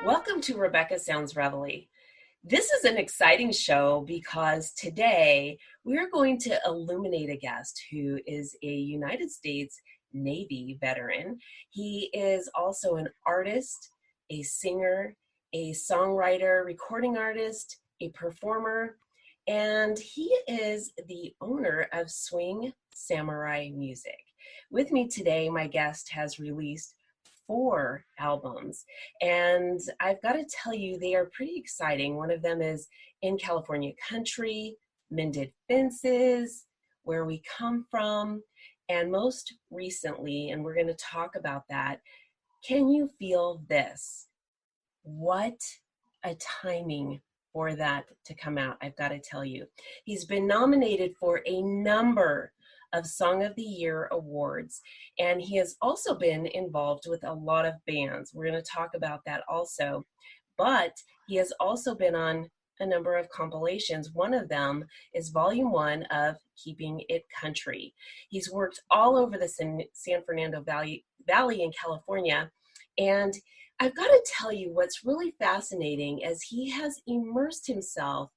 Welcome to Rebecca Sounds Reveille. This is an exciting show because today we are going to illuminate a guest who is a United States Navy veteran. He is also an artist, a singer, a songwriter, recording artist, a performer, and he is the owner of Swing Samurai Music. With me today, my guest has released 4 albums, and I've got to tell you, they are pretty exciting. One of them is In California Country, Mended Fences, Where We Come From, and most recently, and we're going to talk about that, Can You Feel This? What a timing for that to come out, I've got to tell you. He's been nominated for a number of Song of the Year awards, and he has also been involved with a lot of bands. We're going to talk about that also, but he has also been on a number of compilations. One of them is Volume 1 of Keepin It Country. He's worked all over the San Fernando Valley in California, and I've got to tell you what's really fascinating is he has immersed himself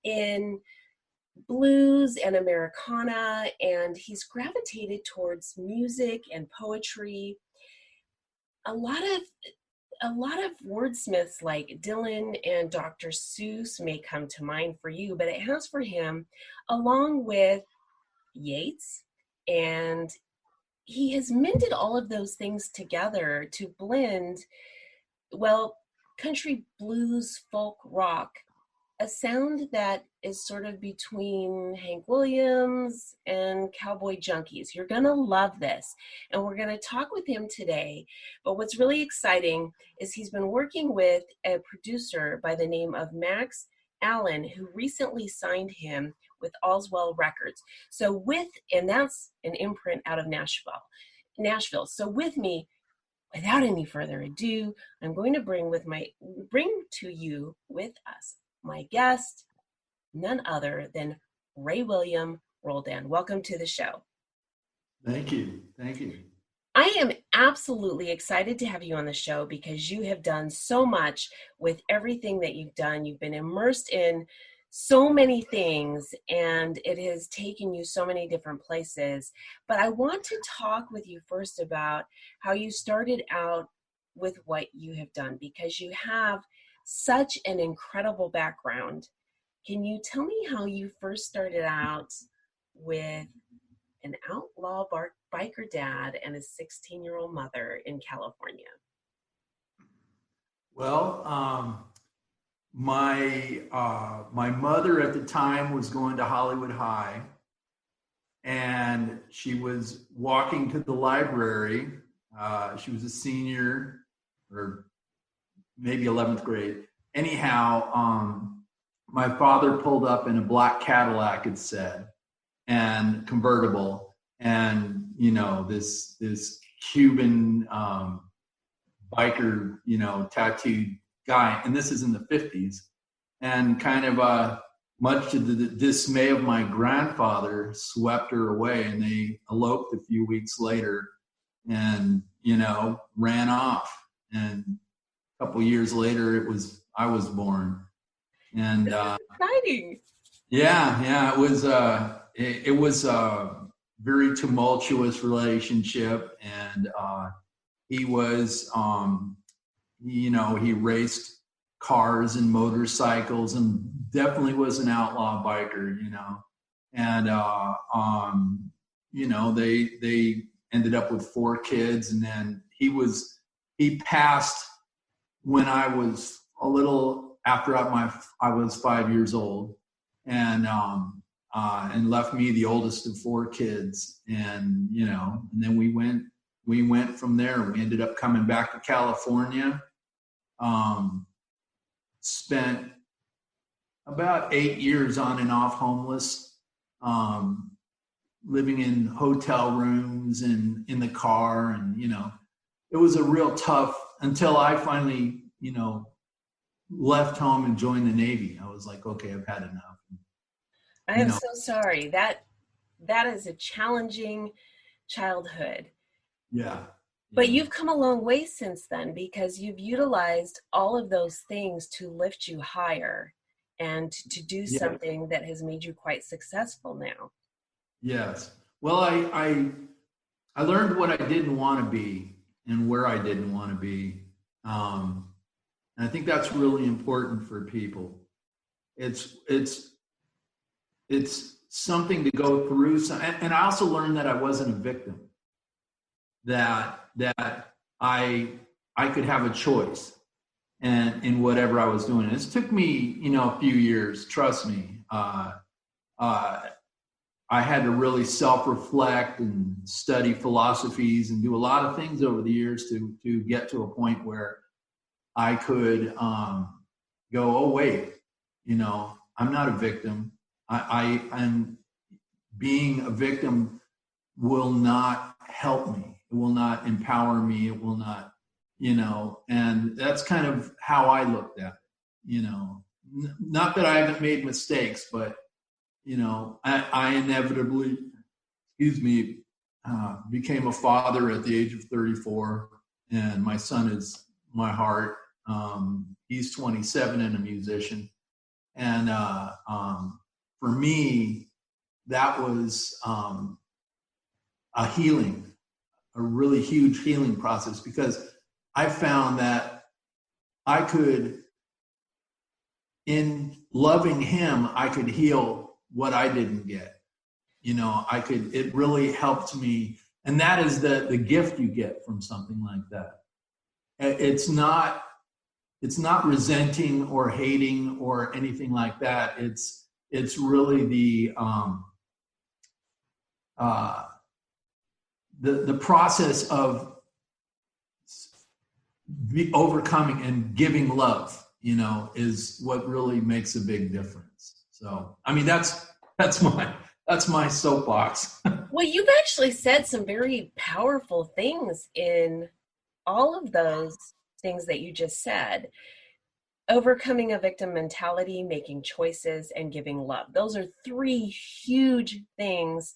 in blues and Americana, and he's gravitated towards music and poetry. A lot of wordsmiths like Dylan and Dr. Seuss may come to mind for you, but it has for him, along with Yates, and he has mended all of those things together to blend, well, country, blues, folk, rock, a sound that is sort of between Hank Williams and Cowboy Junkies. You're going to love this, and we're going to talk with him today. But what's really exciting is he's been working with a producer by the name of Max Allyn, who recently signed him with AllsWell Records. And that's an imprint out of Nashville. So with me, without any further ado, I'm going to bring to you with us my guest, none other than Ray William Roldan. Welcome to the show. Thank you. Thank you. I am absolutely excited to have you on the show because you have done so much with everything that you've done. You've been immersed in so many things, and it has taken you so many different places. But I want to talk with you first about how you started out with what you have done, because you have such an incredible background. Can you tell me how you first started out with an outlaw biker dad and a 16-year-old mother in California? Well, my mother at the time was going to Hollywood High, and she was walking to the library. She was a senior, or maybe 11th grade. Anyhow, my father pulled up in a black Cadillac, it said, and convertible, and this Cuban biker, tattooed guy, and this is in the 50s, and kind of much to the dismay of my grandfather, swept her away, and they eloped a few weeks later, and ran off. And a couple years later, I was born, and exciting. Yeah, it was a very tumultuous relationship, and he was, he raced cars and motorcycles, and definitely was an outlaw biker, and they ended up with 4 kids, and then he passed when I was a little after I was 5 years old, and left me the oldest of 4 kids, and then we went from there. We ended up coming back to California. Spent about 8 years on and off homeless, living in hotel rooms and in the car, and it was a real tough, until I finally left home and joined the Navy. I was like, okay, I've had enough. I am so sorry. that is a challenging childhood. Yeah. But you've come a long way since then, because you've utilized all of those things to lift you higher and to do something that has made you quite successful now. Yes. Well, I learned what I didn't want to be and where I didn't want to be. And I think that's really important for people. It's something to go through. And I also learned that I wasn't a victim, that I could have a choice and in whatever I was doing. It took me, a few years, trust me. I had to really self-reflect and study philosophies and do a lot of things over the years to get to a point where I could go, oh, wait, I'm not a victim. I'm being a victim will not help me. It will not empower me. It will not, and that's kind of how I looked at it, not that I haven't made mistakes, but I inevitably, became a father at the age of 34, and my son is my heart. He's 27 and a musician. And for me, that was a really huge healing process, because I found that I could, in loving him, I could heal what I didn't get. It really helped me. And that is the gift you get from something like that. It's not resenting or hating or anything like that. It's really the process of overcoming and giving love, is what really makes a big difference. So, I mean, that's my soapbox. Well, you've actually said some very powerful things in all of those things that you just said. Overcoming a victim mentality, making choices, and giving love. Those are three huge things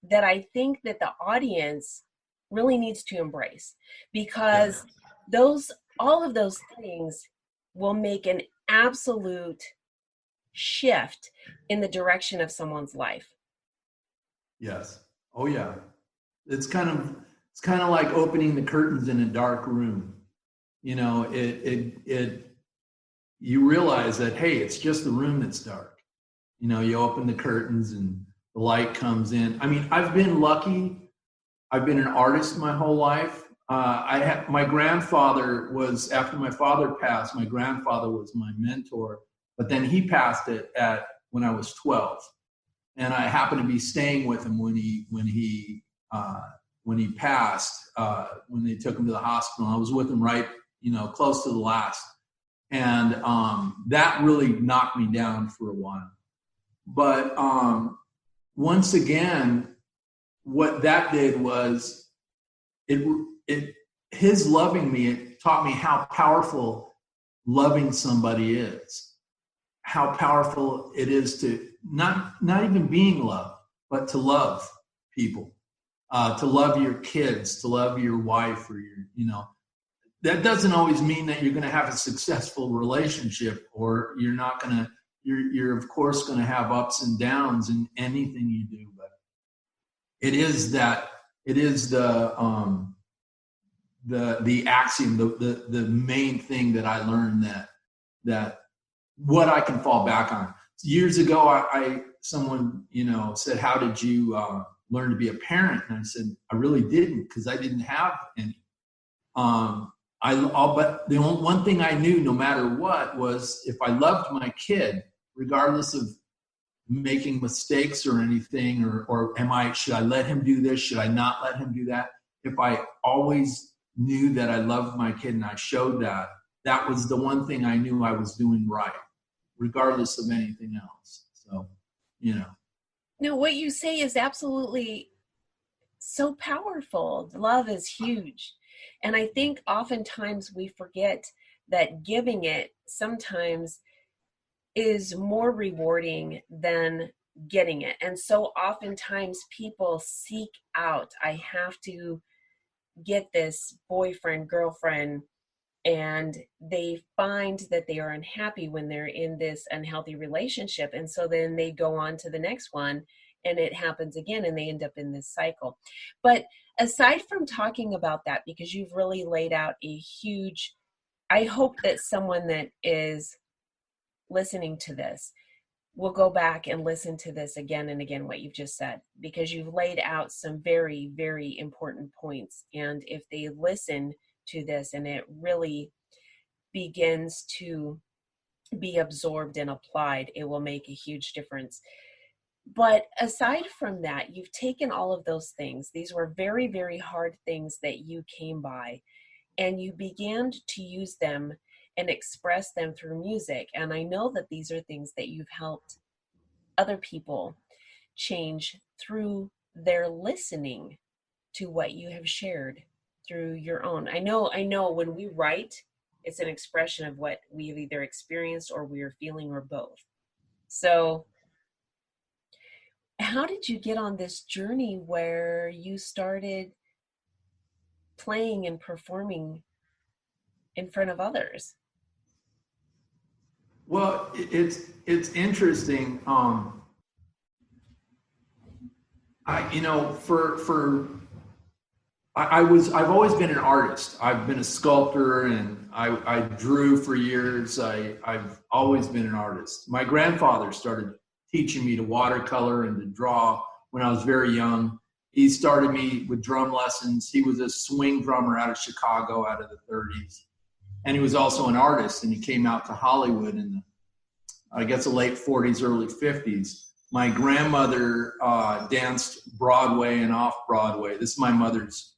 that I think that the audience really needs to embrace, because all of those things will make an absolute shift in the direction of someone's life. Yes. Oh yeah. It's kind of like opening the curtains in a dark room. You realize that, hey, it's just the room that's dark. You open the curtains and the light comes in. I mean, I've been lucky. I've been an artist my whole life. My grandfather was, after my father passed, my grandfather was my mentor, but then he passed when I was 12. And I happened to be staying with him when he passed, when they took him to the hospital. I was with him right, close to the last. And that really knocked me down for a while. But once again, what that did was his loving me, it taught me how powerful loving somebody is, how powerful it is to not even being loved, but to love people, to love your kids, to love your wife, or that doesn't always mean that you're going to have a successful relationship, or you're of course going to have ups and downs in anything you do, but it is the axiom, the main thing that I learned, that what I can fall back on. Years ago, someone said, "How did you learn to be a parent?" And I said, "I really didn't, because I didn't have any." But the only one thing I knew, no matter what, was if I loved my kid, regardless of making mistakes or anything, or should I let him do this? Should I not let him do that? If I always knew that I loved my kid and I showed that was the one thing I knew I was doing right, regardless of anything else. So, No, what you say is absolutely so powerful. Love is huge. And I think oftentimes we forget that giving it sometimes is more rewarding than getting it. And so oftentimes people seek out, I have to get this boyfriend, girlfriend, and they find that they are unhappy when they're in this unhealthy relationship. And so then they go on to the next one and it happens again and they end up in this cycle. But aside from talking about that, because you've really laid out a huge, I hope that someone that is listening to this will go back and listen to this again and again, what you've just said, because you've laid out some very, very important points. And if they listen to this and it really begins to be absorbed and applied, it will make a huge difference. But aside from that, you've taken all of those things. These were very, very hard things that you came by, and you began to use them and express them through music. And I know that these are things that you've helped other people change through their listening to what you have shared through your own. I know when we write, it's an expression of what we've either experienced or we're feeling, or both. So how did you get on this journey where you started playing and performing in front of others? Well, it's interesting. I've always been an artist. I've been a sculptor, and I drew for years. I've always been an artist. My grandfather started teaching me to watercolor and to draw when I was very young. He started me with drum lessons. He was a swing drummer out of Chicago, out of the 30s. And he was also an artist, and he came out to Hollywood in the late 40s, early 50s. My grandmother danced Broadway and off-Broadway. This is my mother's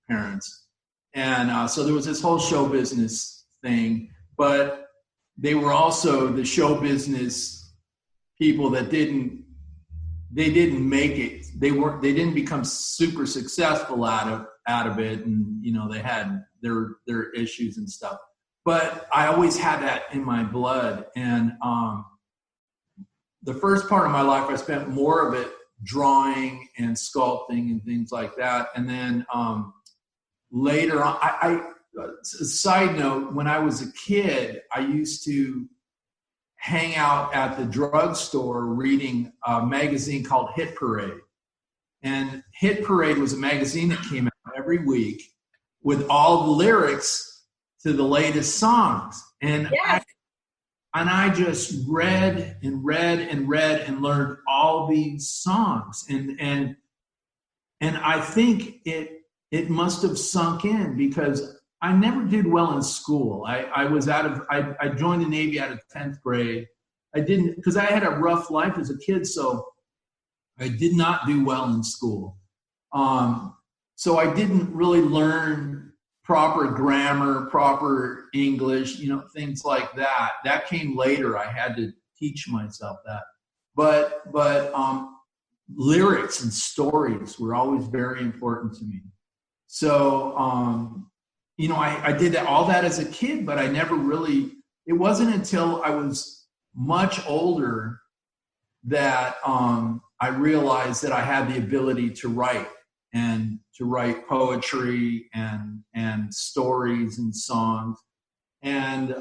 parents. And so there was this whole show business thing, but they were also the show business people that didn't make it. They didn't become super successful out of it. And, they had their issues and stuff. But I always had that in my blood. And the first part of my life, I spent more of it drawing and sculpting and things like that. And then later on, side note, when I was a kid, I used to hang out at the drugstore reading a magazine called Hit Parade. And Hit Parade was a magazine that came out every week with all the lyrics to the latest songs. And Yes. I just read and read and read and learned all these songs. And I think it must have sunk in, because I never did well in school. I joined the Navy out of 10th grade. I didn't, because I had a rough life as a kid, so I did not do well in school. So I didn't really learn proper grammar, proper English, things like that. That came later. I had to teach myself that. But lyrics and stories were always very important to me. So, I did all that as a kid, but I never really, it wasn't until I was much older that I realized that I had the ability to write, and to write poetry and stories and songs. And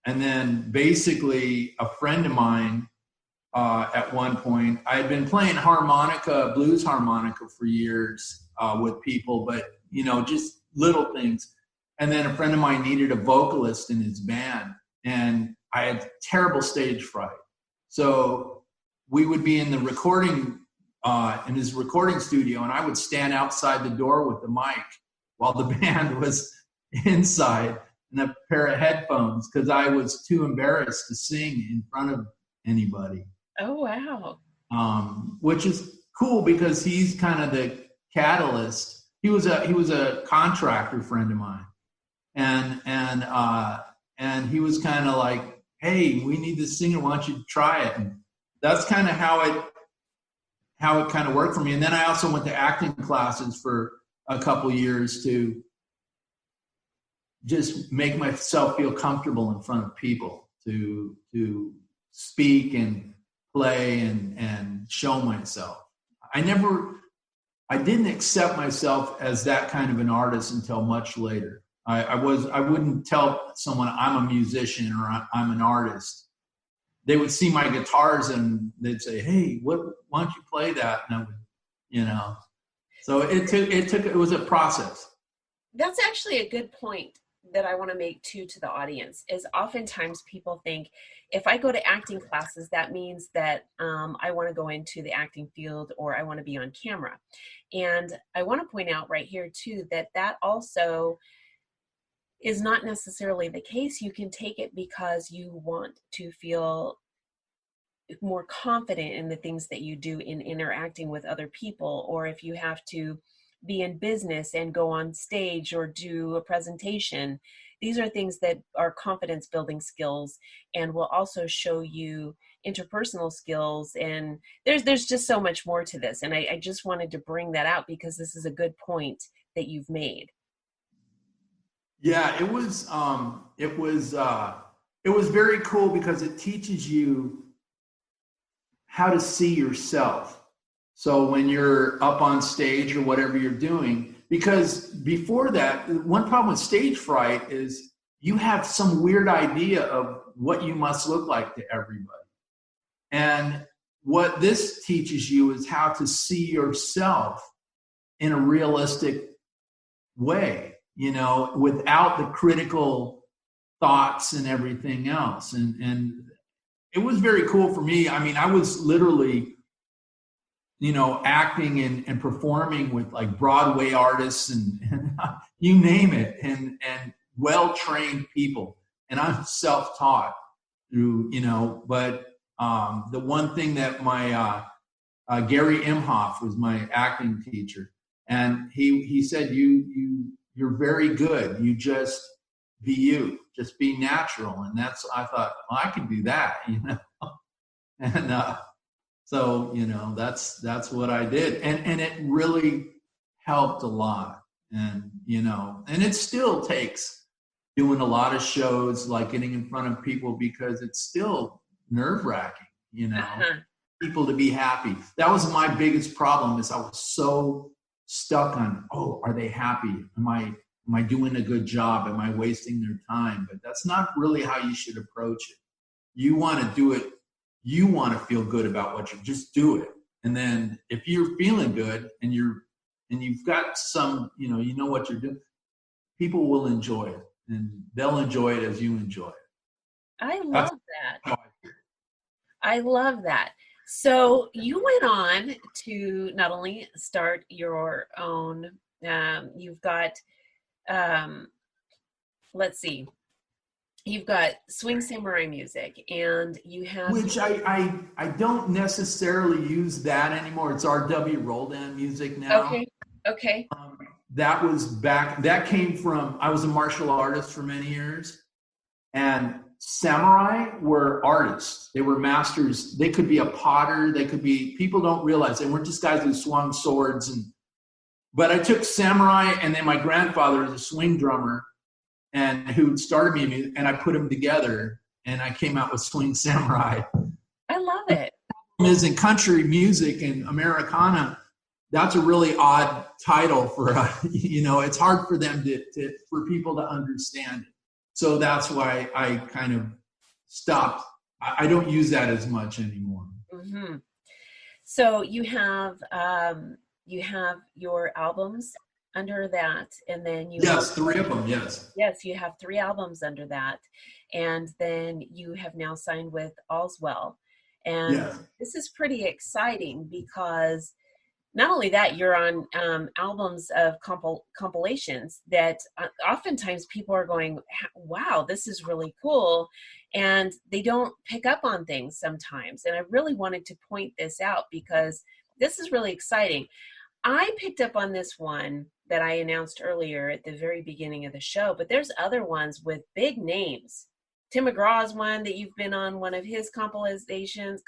then basically a friend of mine, at one point, I had been playing harmonica, blues harmonica for years with people, but, just little things. And then a friend of mine needed a vocalist in his band, and I had terrible stage fright. So we would be in the in his recording studio, and I would stand outside the door with the mic while the band was inside, and a pair of headphones, because I was too embarrassed to sing in front of anybody. Oh, wow. Which is cool, because he's kind of the catalyst. He was a contractor friend of mine, and he was kind of like, "Hey, we need this singer. Why don't you try it?" And that's kind of how it kind of worked for me. And then I also went to acting classes for a couple years to just make myself feel comfortable in front of people, to speak and play and show myself. I didn't accept myself as that kind of an artist until much later. I wouldn't tell someone I'm a musician or I'm an artist. They would see my guitars and they'd say, "Hey, why don't you play that?" And I would, So it was a process. That's actually a good point that I want to make too to the audience. Is oftentimes people think if I go to acting classes, that means that I want to go into the acting field or I want to be on camera. And I want to point out right here too that also is not necessarily the case. You can take it because you want to feel more confident in the things that you do in interacting with other people, or if you have to be in business and go on stage or do a presentation. These are things that are confidence building skills and will also show you interpersonal skills. And there's just so much more to this. And I just wanted to bring that out because this is a good point that you've made. Yeah, it was very cool because it teaches you how to see yourself. So when you're up on stage or whatever you're doing, because before that, one problem with stage fright is you have some weird idea of what you must look like to everybody. And what this teaches you is how to see yourself in a realistic way, without the critical thoughts and everything else. And it was very cool for me. I mean, I was literally, acting and performing with like Broadway artists and you name it, and well-trained people. And I'm self-taught through, but the one thing that my Gary Imhoff was my acting teacher, and he said, you're very good. You just be you, just be natural. And I thought, well, I can do that, and so, that's what I did. And it really helped a lot. And, and it still takes doing a lot of shows, like getting in front of people, because it's still nerve-wracking, people to be happy. That was my biggest problem, is I was so stuck on, are they happy? Am I doing a good job? Am I wasting their time? But that's not really how you should approach it. You want to do it. You want to feel good about what you just do it. And then if you're feeling good and you've got some, you know what you're doing, people will enjoy it, and they'll enjoy it as you enjoy it. I love that. I love that. So you went on to not only start your own, you've got, let's see, you've got swing samurai music, and you have, which I don't necessarily use that anymore. It's R.W. Roldan music now. Okay. That was that came from, I was a martial artist for many years, and samurai were artists. They were masters. They could be a potter. They could be, people don't realize they weren't just guys who swung swords. But I took samurai, and then my grandfather was a swing drummer, and who started me, and I put them together, and I came out with Swing Samurai. I love it. Is in country music and Americana, that's a really odd title for it's hard for them for people to understand it. So that's why I kind of stopped. I don't use that as much anymore. Mm-hmm. So you have your albums under that, and then you have 3 of them. Yes, you have 3 albums under that, and then you have now signed with AllsWell, and This is pretty exciting because not only that, you're on albums of compilations that oftentimes people are going, wow, this is really cool, and they don't pick up on things sometimes. And I really wanted to point this out because this is really exciting. I picked up on this one that I announced earlier at the very beginning of the show, but there's other ones with big names. Tim McGraw's one that you've been on, one of his compilations,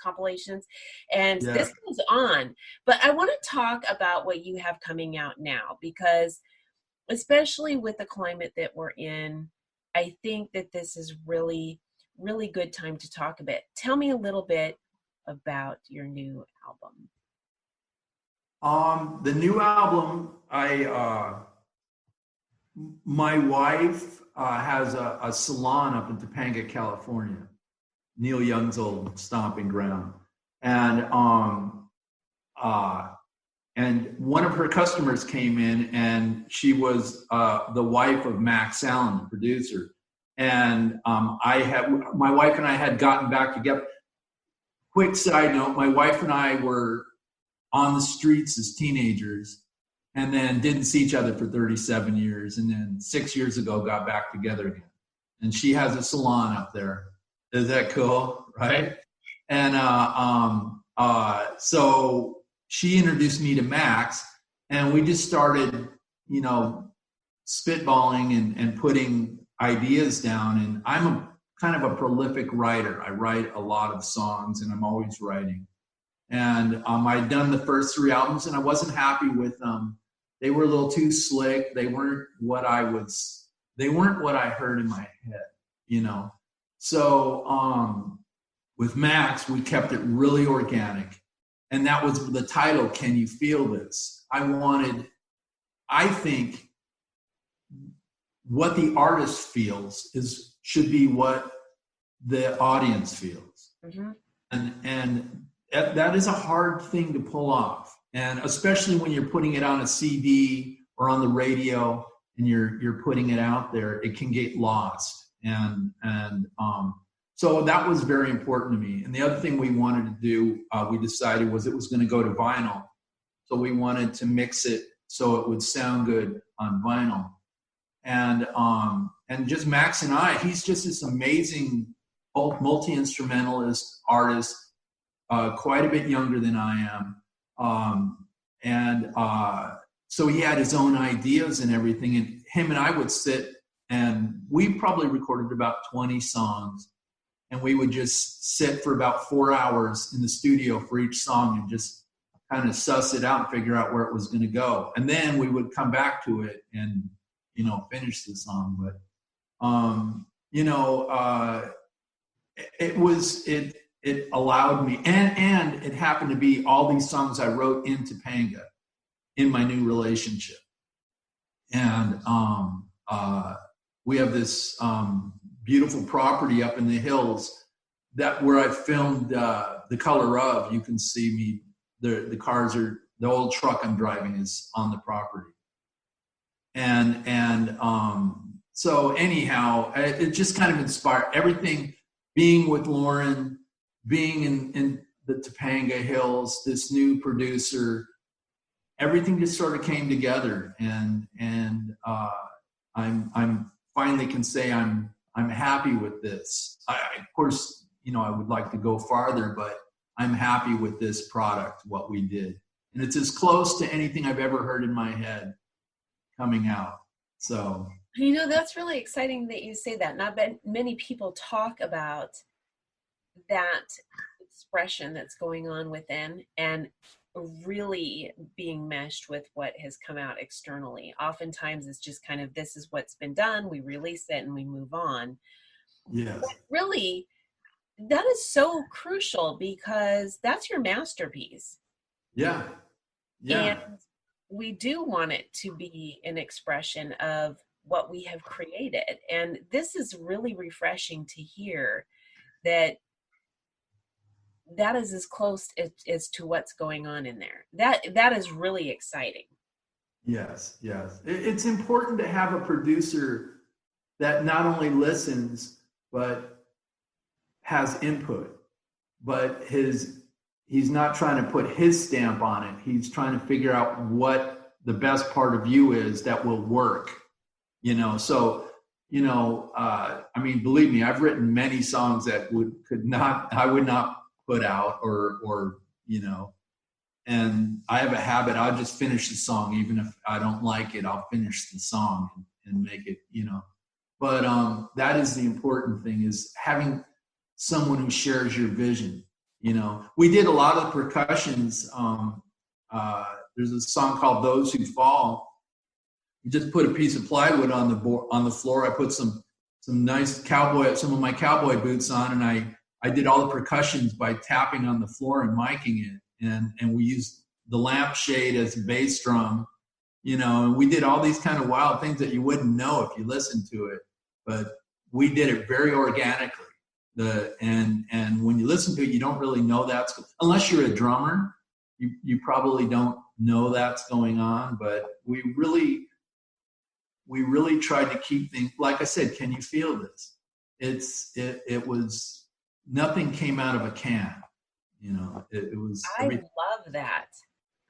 and this goes on. But I want to talk about what you have coming out now, because especially with the climate that we're in, I think that this is really, really good time to talk a bit. Tell me a little bit about your new album? The new album, my wife has a salon up in Topanga, California, Neil Young's old stomping ground. And one of her customers came in, and she was the wife of Max Allyn, the producer. And my wife and I had gotten back together. Quick side note, my wife and I were on the streets as teenagers, and then didn't see each other for 37 years. And then 6 years ago, got back together again. And she has a salon up there. Is that cool? Right? And so she introduced me to Max, and we just started, spitballing and putting ideas down. And I'm kind of a prolific writer. I write a lot of songs, and I'm always writing. And I'd done the first 3 albums, and I wasn't happy with them. They were a little too slick. They weren't what I heard in my head, So with Max, we kept it really organic. And that was the title, Can You Feel This? I think what the artist feels should be what the audience feels. Mm-hmm. And that is a hard thing to pull off. And especially when you're putting it on a CD or on the radio and you're putting it out there, it can get lost. So that was very important to me. And the other thing we wanted to do, we decided, was it was going to go to vinyl. So we wanted to mix it so it would sound good on vinyl. And just Max and I, he's just this amazing multi-instrumentalist artist, quite a bit younger than I am. So he had his own ideas and everything, and him and I would sit, and we probably recorded about 20 songs, and we would just sit for about 4 hours in the studio for each song and just kind of suss it out and figure out where it was going to go. And then we would come back to it and, finish the song. But, it allowed me, and it happened to be all these songs I wrote in Topanga in my new relationship. And we have this beautiful property up in the hills where I filmed The Color Of. You can see me, the cars are, the old truck I'm driving is on the property. So anyhow, it just kind of inspired everything, being with Lauren, being in the Topanga Hills, this new producer, everything just sort of came together, and I'm finally can say I'm happy with this. Of course, I would like to go farther, but I'm happy with this product, what we did, and it's as close to anything I've ever heard in my head coming out. So that's really exciting that you say that. Not many people talk about that expression that's going on within and really being meshed with what has come out externally. Oftentimes it's just kind of, this is what's been done, we release it and we move on. Yes. But really, that is so crucial, because that's your masterpiece. Yeah. And we do want it to be an expression of what we have created. And this is really refreshing to hear that is as close as to what's going on in there. That is really exciting. Yes. It's important to have a producer that not only listens, but has input, but he's not trying to put his stamp on it. He's trying to figure out what the best part of you is that will work, so, believe me, I've written many songs that I would not put out or and I have a habit, I'll just finish the song. Even if I don't like it, I'll finish the song and make it, but that is the important thing, is having someone who shares your vision. We did a lot of percussions. There's a song called Those Who Fall. You just put a piece of plywood on the floor. I put some nice some of my cowboy boots on, and I did all the percussions by tapping on the floor and miking it. And we used the lampshade as a bass drum, and we did all these kind of wild things that you wouldn't know if you listened to it. But we did it very organically. And when you listen to it, you don't really know unless you're a drummer, you probably don't know that's going on. But we really tried to keep things, like I said, can you feel this? It was, nothing came out of a can, it was. I love that.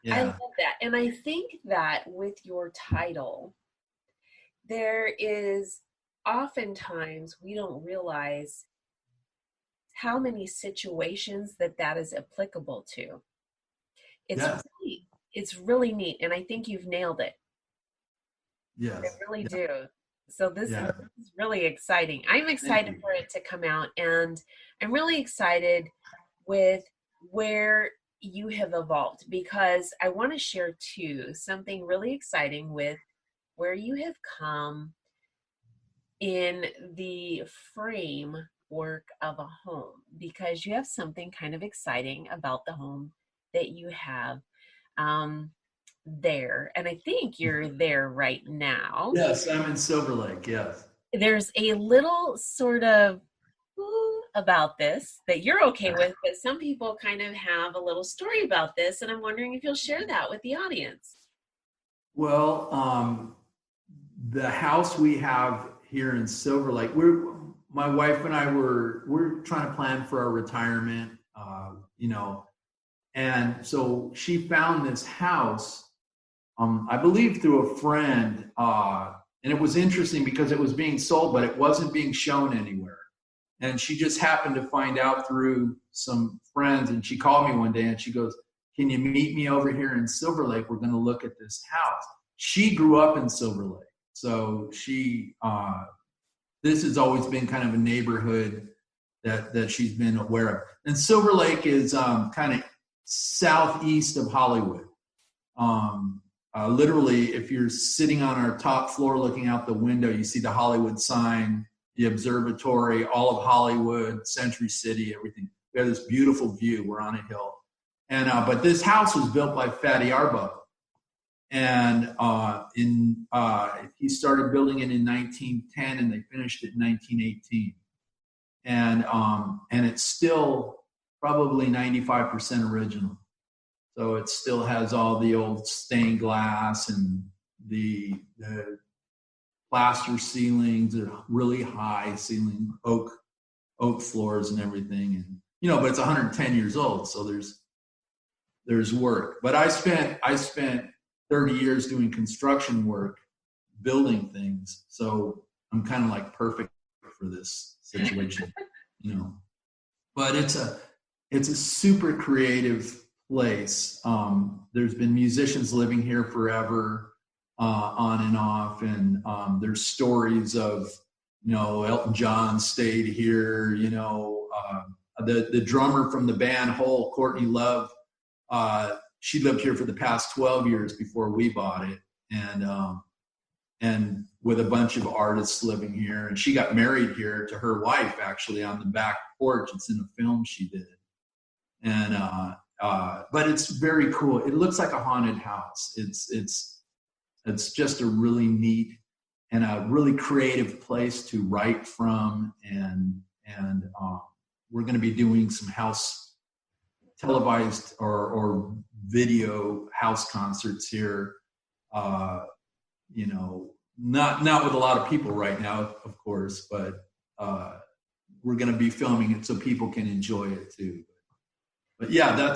Yeah. I love that. And I think that with your title, there is oftentimes we don't realize how many situations that is applicable to. It's really neat. And I think you've nailed it. Yes. I really do. So this is really exciting. I'm excited for it to come out, and I'm really excited with where you have evolved, because I want to share too something really exciting with where you have come in the framework of a home, because you have something kind of exciting about the home that you have there. And I think you're there right now. Yes, I'm in Silver Lake, yes. There's a little sort of about this that you're okay with, but some people kind of have a little story about this, and I'm wondering if you'll share that with the audience. Well, the house we have here in Silver Lake, my wife and I we're trying to plan for our retirement, and so she found this house, I believe through a friend, and it was interesting because it was being sold, but it wasn't being shown anywhere. And she just happened to find out through some friends, and she called me one day and she goes, "Can you meet me over here in Silver Lake? We're going to look at this house." She grew up in Silver Lake. So this has always been kind of a neighborhood that she's been aware of. And Silver Lake is kind of southeast of Hollywood. Literally, if you're sitting on our top floor looking out the window, you see the Hollywood sign, the observatory, all of Hollywood, Century City, everything. We have this beautiful view. We're on a hill. And but this house was built by Fatty Arbuckle. And he started building it in 1910, and they finished it in 1918. And it's still probably 95% original. So it still has all the old stained glass and the plaster ceilings, really high ceiling, oak floors and everything. And but it's 110 years old, so there's work. But I spent 30 years doing construction work, building things. So I'm kind of like perfect for this situation, But it's a super creative place. There's been musicians living here forever, on and off, and there's stories of Elton John stayed here. The drummer from the band Hole, Courtney Love, she lived here for the past 12 years before we bought it, and with a bunch of artists living here. And she got married here to her wife, actually, on the back porch. It's in a film she did. And but it's very cool. It looks like a haunted house. It's just a really neat and a really creative place to write from. And we're going to be doing some house televised or video house concerts here. Not with a lot of people right now, of course, but we're going to be filming it so people can enjoy it too. But yeah,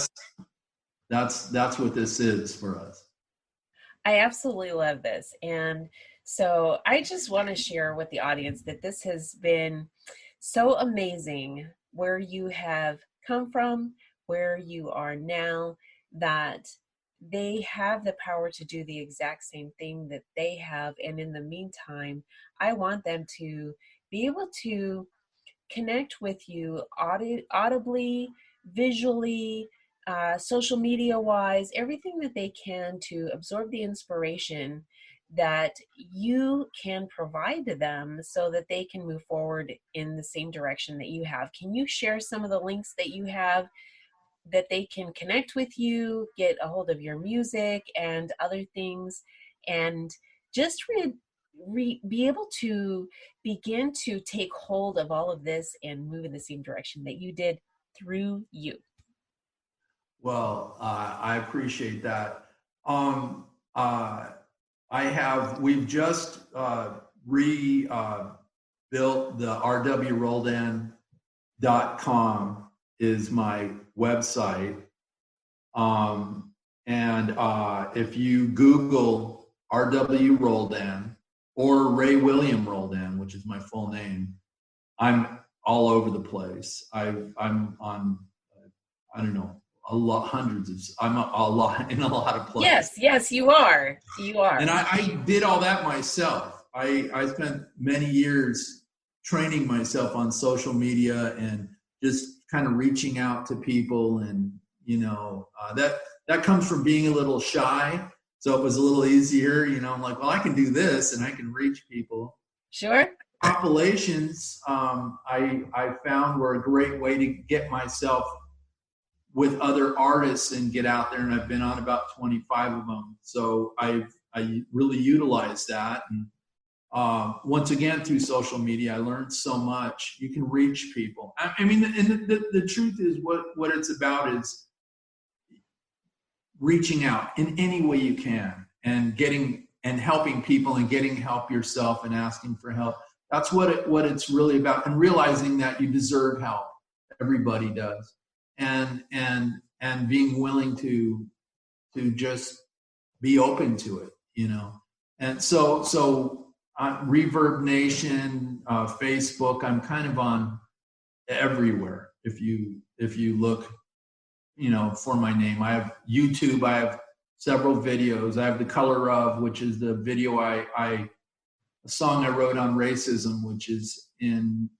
that's what this is for us. I absolutely love this. And so I just want to share with the audience that this has been so amazing where you have come from, where you are now, that they have the power to do the exact same thing that they have. And in the meantime, I want them to be able to connect with you audibly, visually, social media wise, everything that they can to absorb the inspiration that you can provide to them so that they can move forward in the same direction that you have. Can you share some of the links that you have that they can connect with you, get a hold of your music and other things, and just be able to begin to take hold of all of this and move in the same direction that you did through you? Well, I appreciate that. We've just rebuilt the rwroldan.com is my website. If you Google R.W. Roldan or Ray William Roldan, which is my full name, I'm all over the place. I'm on, I don't know, a lot in a lot of places. Yes, you are. And I did all that myself. I spent many years training myself on social media and just kind of reaching out to people, and that comes from being a little shy. So it was a little easier, I'm like, well, I can do this and I can reach people. Sure. Compilations, I found were a great way to get myself with other artists and get out there. And I've been on about 25 of them. So I really utilize that. And once again, through social media, I learned so much. You can reach people. I mean, and the truth is what it's about is reaching out in any way you can and getting and helping people and getting help yourself and asking for help. That's what it's really about, and realizing that you deserve help. Everybody does. And being willing to just be open to it, And so Reverb Nation, Facebook, I'm kind of on everywhere. If you look, for my name, I have YouTube. I have several videos. I have The Color Of, which is the video a song I wrote on racism, which is in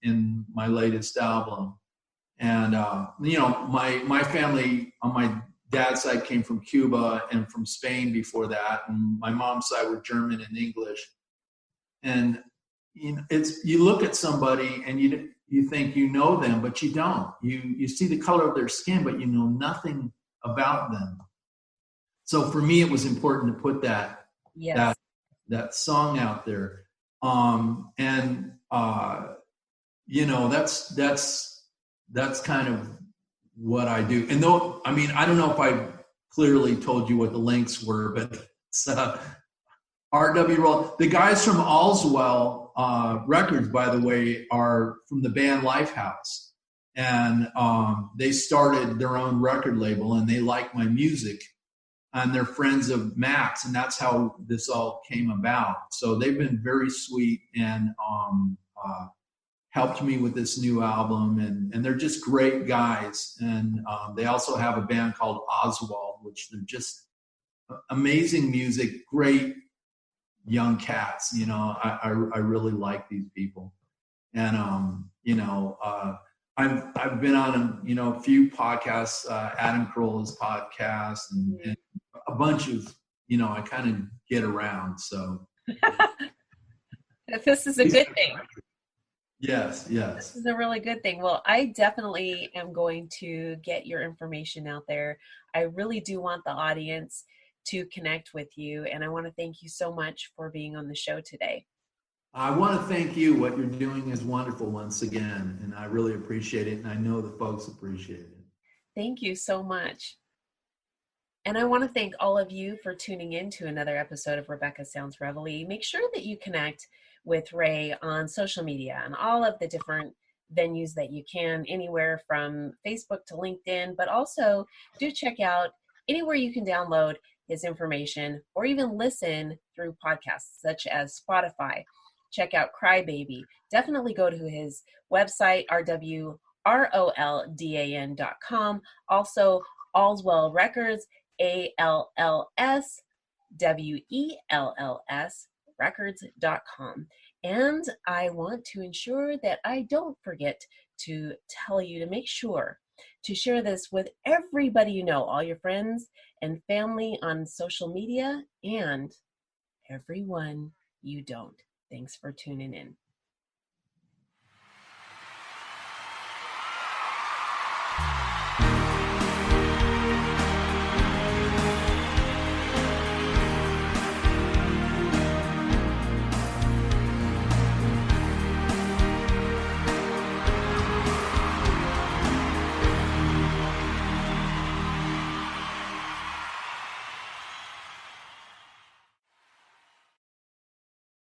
my latest album. And my family on my dad's side came from Cuba and from Spain before that, and my mom's side were German and English. And you look at somebody and you think you know them, but you don't. You see the color of their skin, but you know nothing about them. So for me, it was important to put that song out there. That's kind of what I do. And though, I mean, I don't know if I clearly told you what the links were, but it's R.W. Roll. The guys from AllsWell Records, by the way, are from the band Lifehouse. And they started their own record label, and they like my music. And they're friends of Max, and that's how this all came about. So they've been very sweet and helped me with this new album, and they're just great guys. And they also have a band called Oswald, which they're just amazing music, great young cats. I really like these people. And I've been on a few podcasts, Adam Carolla's podcast, and a bunch of I kind of get around. So this is a good thing. Yes. This is a really good thing. Well, I definitely am going to get your information out there. I really do want the audience to connect with you, and I want to thank you so much for being on the show today. I want to thank you. What you're doing is wonderful once again, and I really appreciate it, and I know the folks appreciate it. Thank you so much. And I want to thank all of you for tuning in to another episode of Rebecca Sounds Reveille. Make sure that you connect with Ray on social media and all of the different venues that you can, anywhere from Facebook to LinkedIn, but also do check out anywhere you can download his information or even listen through podcasts such as Spotify. Check out Crybaby. Definitely go to his website, rwroldan.com. Also, AllsWell Records, AllsWells records.com. And I want to ensure that I don't forget to tell you to make sure to share this with everybody you know, all your friends and family on social media, and everyone you don't. Thanks for tuning in.